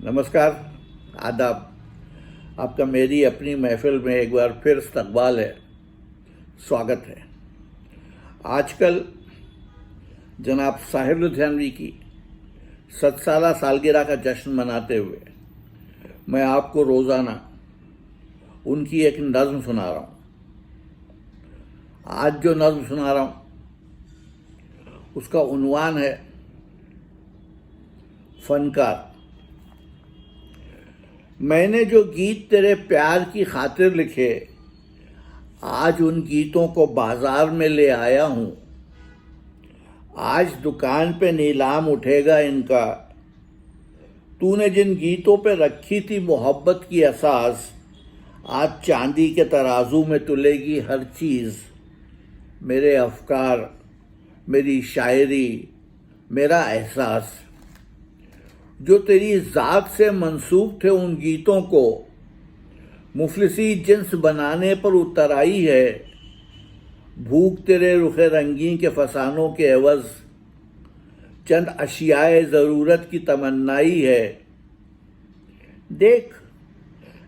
नमस्कार, आदाब। आपका मेरी अपनी महफिल में एक बार फिर इस्तकबाल है, स्वागत है। आजकल जनाब साहिर लुधियानवी की 7 साला सालगिरह का जश्न मनाते हुए मैं आपको रोज़ाना उनकी एक नज़्म सुना रहा हूँ। आज जो नज़्म सुना रहा हूँ उसका उन्वान है फनकार। मैंने जो गीत तेरे प्यार की खातिर लिखे, आज उन गीतों को बाजार में ले आया हूँ। आज दुकान पे नीलाम उठेगा इनका। तूने जिन गीतों पे रखी थी मोहब्बत की असास, आज चांदी के तराजू में तुलेगी हर चीज़। मेरे अफकार, मेरी शायरी, मेरा एहसास, जो तेरी ज़ात से मंसूब थे उन गीतों को मुफलिसी जिन्स बनाने पर उतर आई है। भूख तेरे रुखे रंगीन के फसानों के एवज़ चंद अशियाए ज़रूरत की तमन्नाई है। देख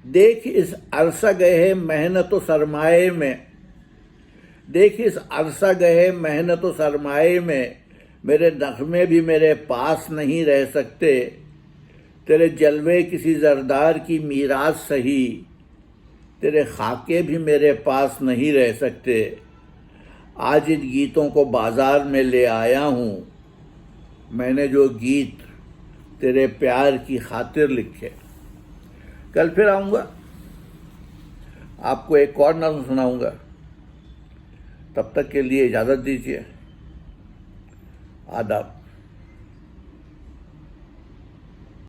देख इस अरसा गए मेहनत व सरमाए में, देख इस अरसा गए मेहनत व सरमाए में मेरे नग़मे भी मेरे पास नहीं रह सकते। तेरे जलवे किसी ज़रदार की मीरास सही, तेरे खाके भी मेरे पास नहीं रह सकते। आज इन गीतों को बाज़ार में ले आया हूँ। मैंने जो गीत तेरे प्यार की खातिर लिखे। कल फिर आऊँगा, आपको एक और नज़्म सुनाऊँगा। तब तक के लिए इजाज़त दीजिए। आदाब।